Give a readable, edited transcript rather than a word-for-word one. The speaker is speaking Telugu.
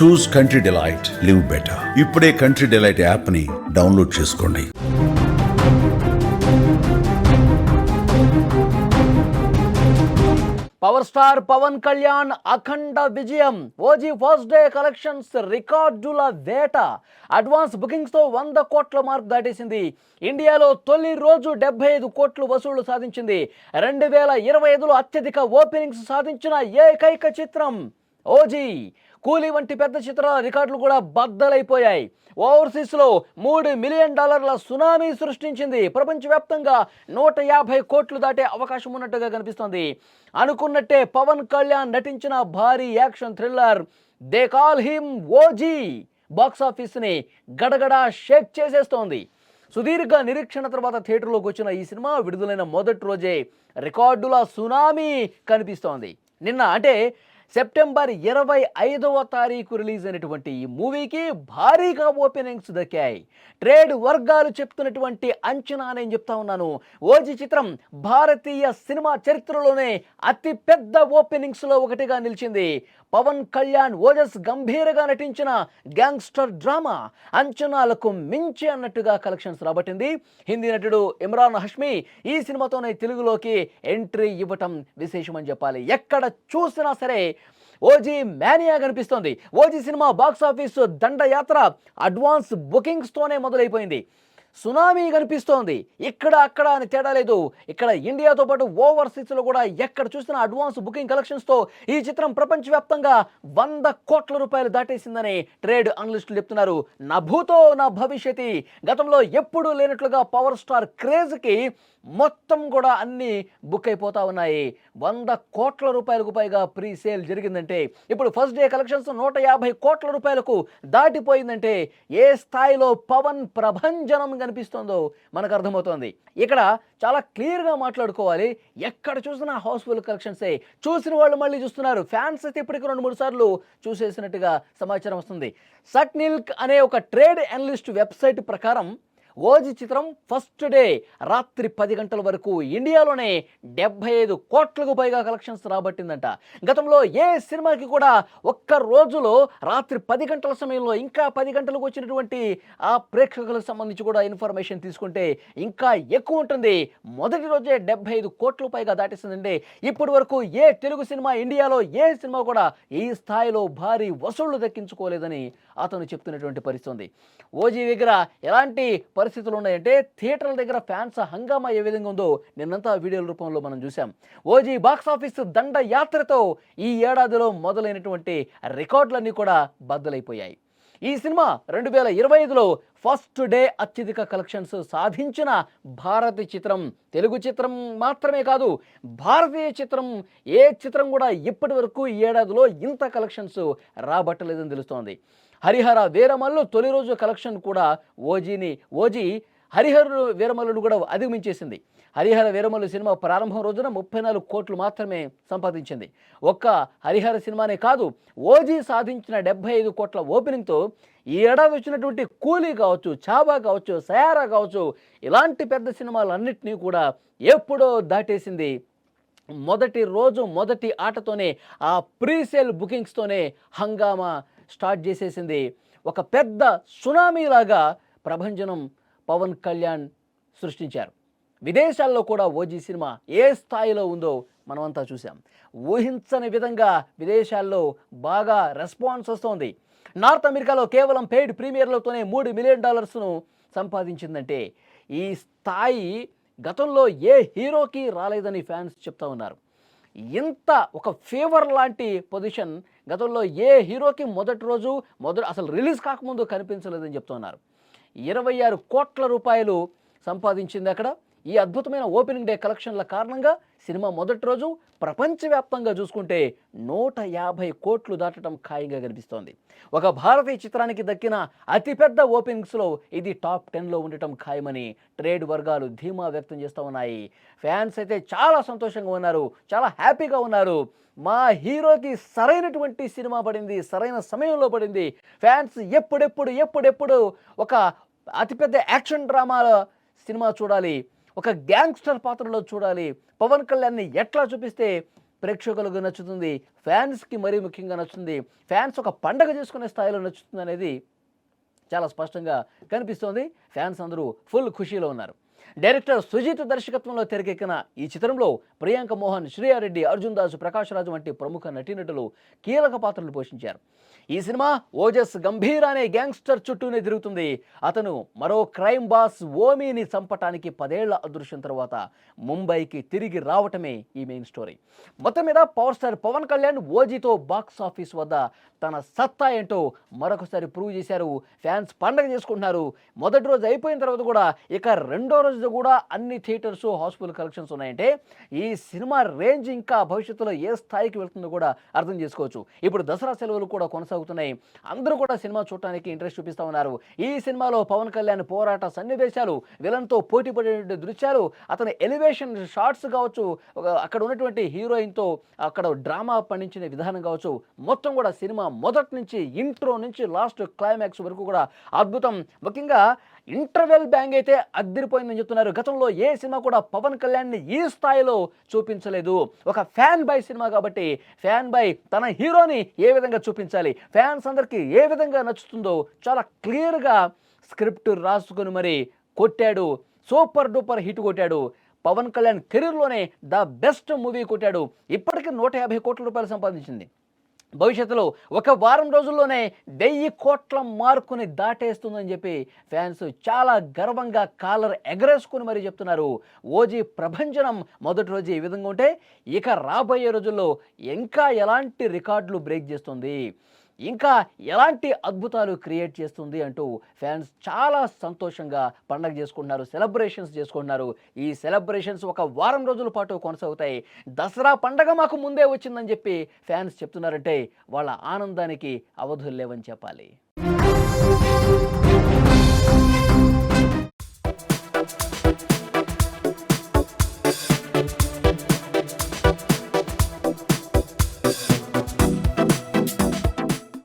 చూస్ కంట్రీ డిలైట్, లివ్ బెటర్. ఇప్పుడే కంట్రీ డిలైట్ యాప్ ని డౌన్లోడ్ చేసుకోండి. పవర్ స్టార్ పవన్ కళ్యాణ్ అఖండ విజయం. ఓజీ ఫస్ట్ డే కలెక్షన్స్ రికార్డుల వేట. అడ్వాన్స్ బుకింగ్స్తో 100 కోట్ల మార్క్ దాటేసింది. ఇండియాలో తొలి రోజు 75 కోట్లు వసూళ్లు సాధించింది. 2025లో అత్యధిక ఓపెనింగ్స్ సాధించిన ఏకైక చిత్రం ఓజీ. కూలీ వంటి పెద్ద చిత్రాల రికార్డులు కూడా బద్దలైపోయాయి. ఓవర్సీస్లో $3 మిలియన్ సునామీ సృష్టించింది. ప్రపంచవ్యాప్తంగా 150 కోట్లు దాటే అవకాశం ఉన్నట్టుగా కనిపిస్తోంది. అనుకున్నట్టే పవన్ కళ్యాణ్ నటించిన భారీ action thriller They Call Him OG బాక్సాఫీస్ని గడగడా షేక్ చేసేస్తోంది. సుదీర్ఘ నిరీక్షణ తర్వాత థియేటర్లోకి వచ్చిన ఈ సినిమా విడుదలైన మొదటి రోజే రికార్డుల సునామీ కనిపిస్తోంది. నిన్న అంటే సెప్టెంబర్ 25వ తారీఖు రిలీజ్ అయినటువంటి ఈ మూవీకి భారీగా ఓపెనింగ్స్ దక్కాయి. ట్రేడ్ వర్గాలు చెప్తున్నటువంటి అంచనా నేను చెప్తా ఉన్నాను. ఓజీ చిత్రం భారతీయ సినిమా చరిత్రలోనే అతి పెద్ద ఓపెనింగ్స్లో ఒకటిగా నిలిచింది. పవన్ కళ్యాణ్ ఓజస్ గంభీరగా నటించిన గ్యాంగ్స్టర్ డ్రామా అంచనాలకు మించి అన్నట్టుగా కలెక్షన్స్ రాబట్టింది. హిందీ నటుడు ఇమ్రాన్ హష్మీ ఈ సినిమాతోనే తెలుగులోకి ఎంట్రీ ఇవ్వటం విశేషమని చెప్పాలి. ఎక్కడ చూసినా సరే ఓజీ మేనియా కనిపిస్తోంది. ఓజీ సినిమా బాక్సాఫీస్ దండయాత్ర అడ్వాన్స్ బుకింగ్స్తోనే మొదలైపోయింది. సునామీ కనిపిస్తోంది. ఇక్కడ అక్కడ అని తేడా లేదు. ఇక్కడ ఇండియాతో పాటు ఓవర్సీస్లో కూడా ఎక్కడ చూసినా అడ్వాన్స్ బుకింగ్ కలెక్షన్స్తో ఈ చిత్రం ప్రపంచవ్యాప్తంగా 100 కోట్ల రూపాయలు దాటేసిందని ట్రేడ్ అనలిస్టులు చెప్తున్నారు. నా భూతో నా భవిష్యతి. గతంలో ఎప్పుడూ లేనట్లుగా పవర్ స్టార్ క్రేజ్కి మొత్తం కూడా అన్నీ బుక్ అయిపోతా ఉన్నాయి. 100 కోట్ల రూపాయలకు పైగా ప్రీ సేల్ జరిగిందంటే, ఇప్పుడు ఫస్ట్ డే కలెక్షన్స్ 150 కోట్ల రూపాయలకు దాటిపోయిందంటే ఏ స్థాయిలో పవన్ ప్రభంజనం కనిపిస్తుందో మనకు అర్థమవుతోంది. ఇక్కడ చాలా క్లియర్గా మాట్లాడుకోవాలి. ఎక్కడ చూసినా హౌస్ఫుల్ కలెక్షన్సే. చూసిన వాళ్ళు మళ్ళీ చూస్తున్నారు. ఫ్యాన్స్ అయితే ఇప్పటికి 2-3 సార్లు చూసేసినట్టుగా సమాచారం వస్తుంది. సట్నిల్క్ అనే ఒక ట్రేడ్ అనలిస్ట్ వెబ్సైట్ ప్రకారం ఓజీ చిత్రం ఫస్ట్ డే రాత్రి 10 గంటల వరకు ఇండియాలోనే 75 కోట్లకు పైగా కలెక్షన్స్ రాబట్టిందంట. గతంలో ఏ సినిమాకి కూడా ఒక్క రోజులో రాత్రి 10 గంటల సమయంలో ఇంకా 10 గంటలకు వచ్చినటువంటి ఆ ప్రేక్షకులకు సంబంధించి కూడా ఇన్ఫర్మేషన్ తీసుకుంటే ఇంకా ఎక్కువ ఉంటుంది. మొదటి రోజే 75 కోట్ల పైగా దాటేసిందంటే ఇప్పటి వరకు ఏ తెలుగు సినిమా, ఇండియాలో ఏ సినిమా కూడా ఈ స్థాయిలో భారీ వసూళ్లు దక్కించుకోలేదని అతను చెప్తున్నటువంటి పరిస్థితి. ఓజీ దగ్గర ఎలాంటి పరిస్థితులు ఉన్నాయంటే, థియేటర్ల దగ్గర ఫ్యాన్స్ హంగామా ఏ విధంగా ఉందో నిన్నంతా వీడియోల రూపంలో మనం చూసాం. ఓజీ బాక్సాఫీస్ దండ యాత్రతో ఈ ఏడాదిలో మొదలైనటువంటి రికార్డులన్నీ కూడా బద్దలైపోయాయి. ఈ సినిమా 2025లో ఫస్ట్ డే అత్యధిక కలెక్షన్స్ సాధించిన భారతీయ చిత్రం. తెలుగు చిత్రం మాత్రమే కాదు, భారతీయ చిత్రం ఏ చిత్రం కూడా ఇప్పటి వరకు ఈ ఏడాదిలో ఇంత కలెక్షన్స్ రాబట్టలేదని తెలుస్తోంది. హరిహర వీరమల్లు తొలి రోజు కలెక్షన్ కూడా ఓజీ హరిహర వీరమల్లును కూడా అధిగమించేసింది. హరిహర వీరమల్లు సినిమా ప్రారంభం రోజున 34 కోట్లు మాత్రమే సంపాదించింది. ఒక్క హరిహర సినిమానే కాదు, ఓజీ సాధించిన 75 కోట్ల ఓపెనింగ్తో ఈ ఏడాది వచ్చినటువంటి కూలీ కావచ్చు, చాబా కావచ్చు, సయారా కావచ్చు, ఇలాంటి పెద్ద సినిమాలన్నింటినీ కూడా ఎప్పుడో దాటేసింది. మొదటి రోజు మొదటి ఆటతోనే ఆ ప్రీసేల్ బుకింగ్స్తోనే హంగామా స్టార్ట్ చేసేసింది. ఒక పెద్ద సునామీలాగా ప్రభంజనం పవన్ కళ్యాణ్ సృష్టించారు. విదేశాల్లో కూడా ఓజీ సినిమా ఏ స్థాయిలో ఉందో మనమంతా చూసాం. ఊహించని విధంగా విదేశాల్లో బాగా రెస్పాన్స్ వస్తోంది. నార్త్ అమెరికాలో కేవలం పెయిడ్ ప్రీమియర్లతోనే $3 మిలియన్ సంపాదించిందంటే ఈ స్థాయి గతంలో ఏ హీరోకి రాలేదని ఫ్యాన్స్ చెప్తా ఉన్నారు. ఇంత ఒక ఫేవర్ లాంటి పొజిషన్ గతంలో ఏ హీరోకి మొదటి రోజు అసలు రిలీజ్ కాకముందు కనిపించలేదని చెప్తున్నారు. 26 కోట్ల రూపాయలు సంపాదించింది అక్కడ. ఈ అద్భుతమైన ఓపెనింగ్ డే కలెక్షన్ల కారణంగా సినిమా మొదటి రోజు ప్రపంచవ్యాప్తంగా చూసుకుంటే 150 కోట్లు దాటడం ఖాయంగా కనిపిస్తోంది. ఒక భారతీయ చిత్రానికి దక్కిన అతిపెద్ద ఓపెనింగ్స్లో ఇది టాప్ 10లో ఉండటం ఖాయమని ట్రేడ్ వర్గాలు ధీమా వ్యక్తం చేస్తూ ఉన్నాయి. ఫ్యాన్స్ అయితే చాలా సంతోషంగా ఉన్నారు, చాలా హ్యాపీగా ఉన్నారు. మా హీరోకి సరైనటువంటి సినిమా పడింది, సరైన సమయంలో పడింది. ఫ్యాన్స్ ఎప్పుడెప్పుడు ఒక అతిపెద్ద యాక్షన్ డ్రామాల సినిమా చూడాలి, ఒక గ్యాంగ్స్టర్ పాత్రలో చూడాలి, పవన్ కళ్యాణ్ని ఎట్లా చూపిస్తే ప్రేక్షకులకు నచ్చుతుంది, ఫ్యాన్స్కి మరీ ముఖ్యంగా నచ్చుతుంది, ఫ్యాన్స్ ఒక పండగ చేసుకునే స్థాయిలో నచ్చుతుంది అనేది చాలా స్పష్టంగా కనిపిస్తోంది. ఫ్యాన్స్ అందరూ ఫుల్ ఖుషీలో ఉన్నారు. డైరెక్టర్ సుజిత్ దర్శకత్వంలో తెరకెక్కిన ఈ చిత్రంలో ప్రియాంక మోహన్, శ్రీయారెడ్డి, అర్జున్ దాస్, ప్రకాష్ రాజ్ వంటి ప్రముఖ నటీనటులు కీలక పాత్రలు పోషించారు. ఈ సినిమా ఓజస్ గంభీర్ అనే గ్యాంగ్స్టర్ చుట్టూనే తిరుగుతుంది. అతను మరో క్రైమ్ బాస్ ఓమీని చంపటానికి 10 ఏళ్ల అదృశ్యం తర్వాత ముంబైకి తిరిగి రావటమే ఈ మెయిన్ స్టోరీ. మొత్తం మీద పవర్ స్టార్ పవన్ కళ్యాణ్ ఓజీతో బాక్స్ ఆఫీస్ వద్ద తన సత్తా ఏంటో మరొకసారి ప్రూవ్ చేశారు. ఫ్యాన్స్ పండగ చేసుకుంటున్నారు. మొదటి రోజు అయిపోయిన తర్వాత కూడా ఇక రెండో రోజు కూడా అన్ని థియేటర్స్, హౌస్ఫుల్ కలెక్షన్స్ ఉన్నాయంటే ఈ సినిమా రేంజ్ ఇంకా భవిష్యత్తులో ఏ స్థాయికి వెళ్తుందో కూడా అర్థం చేసుకోవచ్చు. ఇప్పుడు దసరా సెలవులు కూడా కొనసాగుతున్నాయి. అందరూ కూడా సినిమా చూడటానికి ఇంట్రెస్ట్ చూపిస్తూ ఉన్నారు. ఈ సినిమాలో పవన్ కళ్యాణ్ పోరాట సన్నివేశాలు, విలన్తో పోటీ పడే దృశ్యాలు, అతని ఎలివేషన్ షాట్స్ కావచ్చు, అక్కడ ఉన్నటువంటి హీరోయిన్తో అక్కడ డ్రామా పండించిన విధానం కావచ్చు, మొత్తం కూడా సినిమా మొదటి నుంచి ఇంట్రో నుంచి లాస్ట్ క్లైమాక్స్ వరకు కూడా అద్భుతం. ముఖ్యంగా ఇంటర్వెల్ బ్యాంగ్ అయితే అద్దరిపోయిందని చెప్తున్నారు. గతంలో ఏ సినిమా కూడా పవన్ కళ్యాణ్ని ఈ స్థాయిలో చూపించలేదు. ఒక ఫ్యాన్ బై సినిమా కాబట్టి ఫ్యాన్ బై తన హీరోని ఏ విధంగా చూపించాలి, ఫ్యాన్స్ అందరికీ ఏ విధంగా నచ్చుతుందో చాలా క్లియర్గా స్క్రిప్ట్ రాసుకొని మరి కొట్టాడు. సూపర్ డూపర్ హిట్ కొట్టాడు. పవన్ కళ్యాణ్ కెరీర్లోనే ద బెస్ట్ మూవీ కొట్టాడు. ఇప్పటికీ 150 కోట్ల రూపాయలు సంపాదించింది. భవిష్యత్తులో ఒక వారం రోజుల్లోనే 1000 కోట్ల మార్కుని దాటేస్తుందని చెప్పి ఫ్యాన్స్ చాలా గర్వంగా కాలర్ ఎగరేసుకుని మరీ చెప్తున్నారు. ఓజీ ప్రభంజనం మొదటి రోజు ఈ విధంగా ఉంటే ఇక రాబోయే రోజుల్లో ఇంకా ఎలాంటి రికార్డులు బ్రేక్ చేస్తుంది, ఇంకా ఎలాంటి అద్భుతాలు క్రియేట్ చేస్తుంది అంటూ ఫ్యాన్స్ చాలా సంతోషంగా పండగ చేసుకుంటున్నారు, సెలబ్రేషన్స్ చేసుకుంటున్నారు. ఈ సెలబ్రేషన్స్ ఒక వారం రోజుల పాటు కొనసాగుతాయి. దసరా పండగ మాకు ముందే వచ్చిందని చెప్పి ఫ్యాన్స్ చెప్తున్నారంటే వాళ్ళ ఆనందానికి అవధులు లేవని చెప్పాలి.